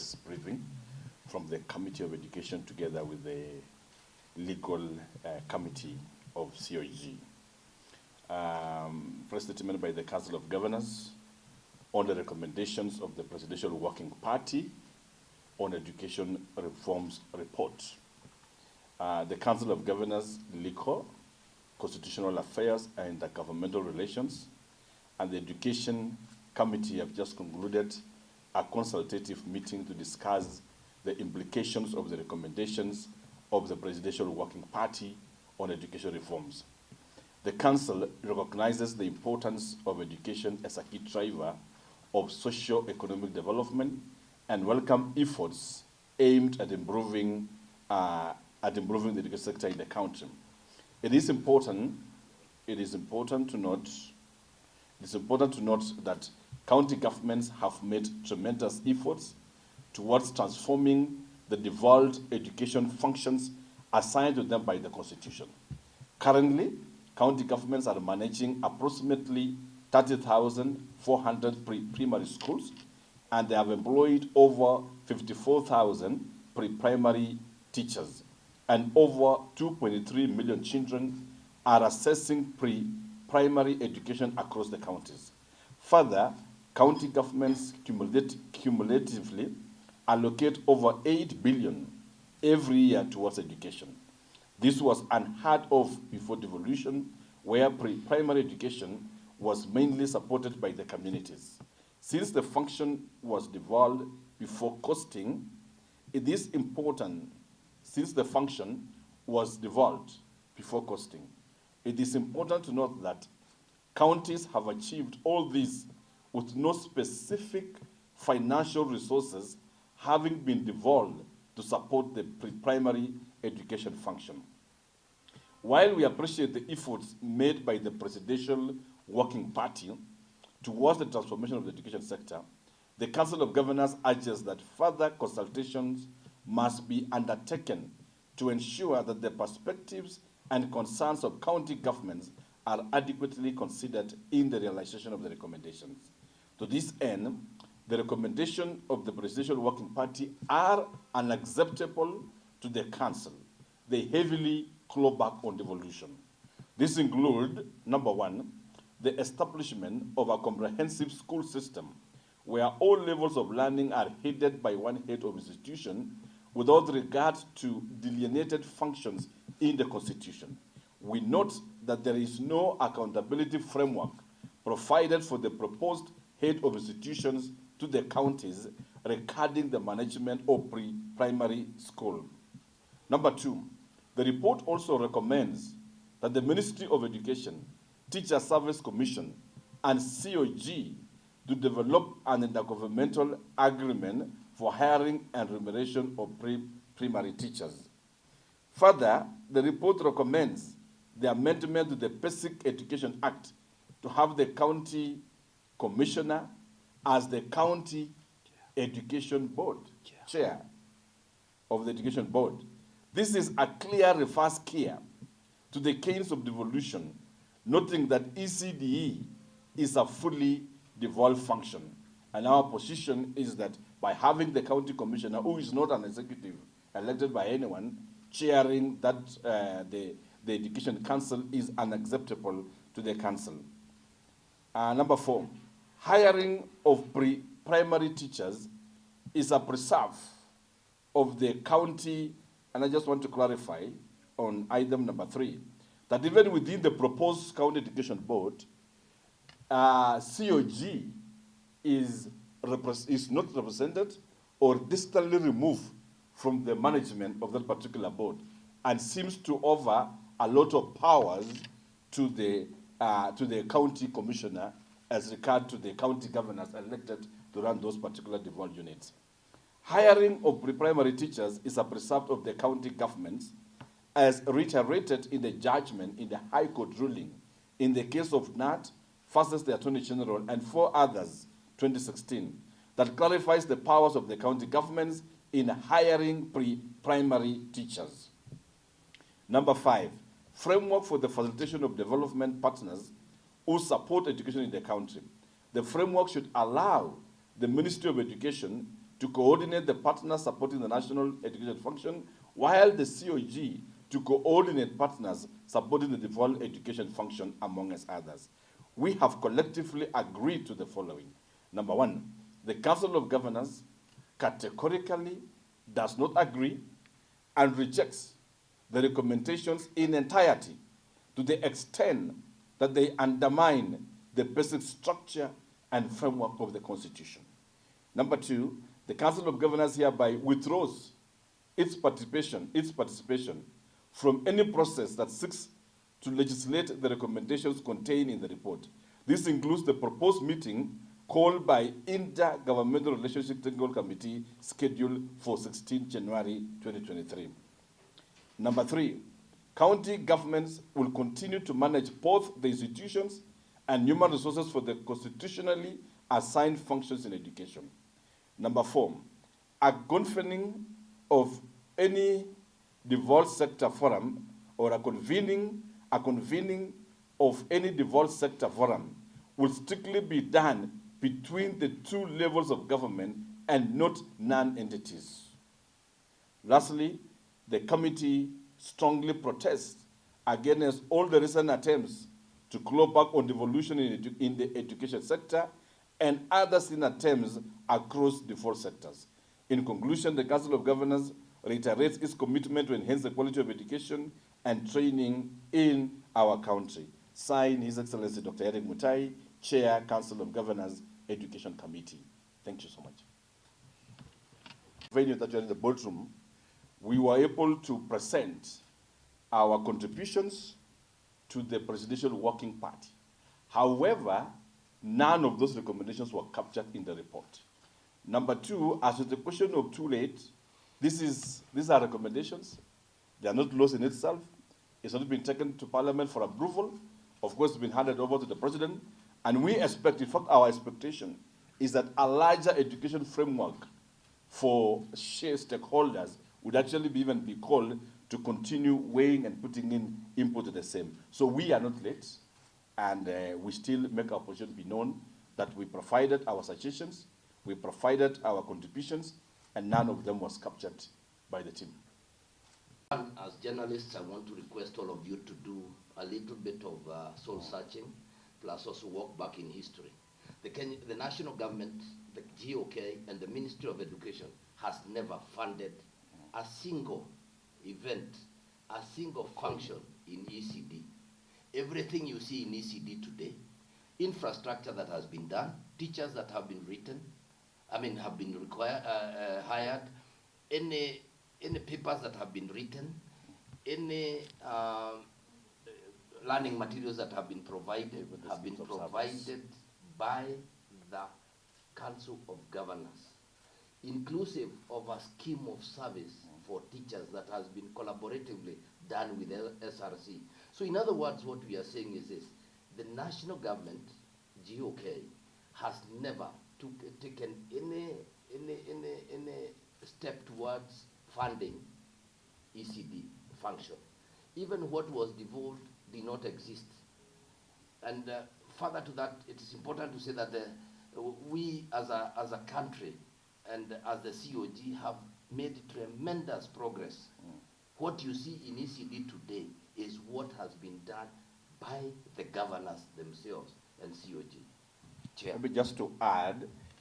This briefing from the Committee of Education together with the Legal Committee of COG. First statement by the Council of Governors on the recommendations of the Presidential Working Party on Education Reforms Report. The Council of Governors, Legal, Constitutional Affairs and Governmental Relations, and the Education Committee have just concluded a consultative meeting to discuss the implications of the recommendations of the Presidential Working Party on education reforms. The Council recognizes the importance of education as a key driver of socio-economic development and welcome efforts aimed at improving the education sector in the country. It is important to note that county governments have made tremendous efforts towards transforming the devolved education functions assigned to them by the Constitution. Currently, county governments are managing approximately 30,400 primary schools, and they have employed over 54,000 pre-primary teachers, and over 2.3 million children are accessing pre-primary education across the counties. Further, county governments cumulatively allocate over 8 billion every year towards education. This was unheard of before devolution, where primary education was mainly supported by the communities. Since the function was devolved before costing, it is important, since the function was devolved before costing, it is important to note that counties have achieved all this with no specific financial resources having been devolved to support the primary education function. While we appreciate the efforts made by the Presidential Working Party towards the transformation of the education sector, the Council of Governors urges that further consultations must be undertaken to ensure that the perspectives and concerns of county governments are adequately considered in the realization of the recommendations. To this end, the recommendations of the Presidential Working Party are unacceptable to the Council. They heavily claw back on devolution. This includes, number one, the establishment of a comprehensive school system where all levels of learning are headed by one head of institution without regard to delineated functions in the Constitution. We note that there is no accountability framework provided for the proposed head of institutions to the counties regarding the management of pre-primary school. Number two, the report also recommends that the Ministry of Education, Teacher Service Commission, and COG to develop an intergovernmental agreement for hiring and remuneration of primary teachers. Further, the report recommends the amendment to the Basic Education Act to have the county commissioner as the county education board, chair of the education board. This is a clear reverse gear to the case of devolution, noting that ECDE is a fully devolved function. And our position is that by having the county commissioner, who is not an executive elected by anyone, chairing that the Education Council is unacceptable to the council. Number four, hiring of primary teachers is a preserve of the county, and I just want to clarify on item number 3, that even within the proposed county education board, COG is not represented or distantly removed from the management of that particular board and seems to offer a lot of powers to the county commissioner as regard to the county governors elected to run those particular devolved units. Hiring of pre-primary teachers is a preserve of the county governments as reiterated in the judgment in the High Court ruling in the case of NAT versus the Attorney General and 4 others, 2016, that clarifies the powers of the county governments in hiring pre-primary teachers. Number 5, framework for the facilitation of development partners who support education in the country. The framework should allow the Ministry of Education to coordinate the partners supporting the national education function, while the COG to coordinate partners supporting the devolved education function, among others. We have collectively agreed to the following. Number one, the Council of Governors categorically does not agree and rejects the recommendations in entirety to the extent that they undermine the basic structure and framework of the Constitution. Number two, the Council of Governors hereby withdraws its participation from any process that seeks to legislate the recommendations contained in the report. This includes the proposed meeting called by Intergovernmental Relationship Technical Committee scheduled for 16 January 2023. Number three, county governments will continue to manage both the institutions and human resources for the constitutionally assigned functions in education. Number four, a convening of any devolved sector forum or a convening of any devolved sector forum will strictly be done between the two levels of government and not non-entities. Lastly, the committee strongly protests against all the recent attempts to claw back on devolution in the education sector and other similar attempts across the four sectors. In conclusion, the Council of Governors reiterates its commitment to enhance the quality of education and training in our country. Signed, His Excellency Dr. Eric Mutai, Chair, Council of Governors, Education Committee. Thank you so much. Venue that you are in the boardroom, we were able to present our contributions to the Presidential Working Party. However, none of those recommendations were captured in the report. Number two, as to the question of too late, these are recommendations. They are not laws in itself. It's not been taken to Parliament for approval. Of course, it's been handed over to the President. And we expect, in fact, our expectation is that a larger education framework for share stakeholders would actually even be called to continue weighing and putting in input to the same. So we are not late, and we still make our position be known that we provided our suggestions, we provided our contributions, and none of them was captured by the team. As journalists, I want to request all of you to do a little bit of soul searching, plus also walk back in history. The national government, the GOK, and the Ministry of Education has never funded a single event, a single function in ECD. Everything you see in ECD today, infrastructure that has been done, teachers that have been hired, any papers that have been written, any learning materials that have been provided by the Council of Governors, inclusive of a scheme of service for teachers that has been collaboratively done with SRC. So in other words, what we are saying is this: the national government, GOK, has never taken any step towards funding ECD function. Even what was devolved did not exist. And further to that, it is important to say that we as a country and as the COG have made tremendous progress. What you see in ECD today is what has been done by the governors themselves and COG. Chair. Maybe just to add,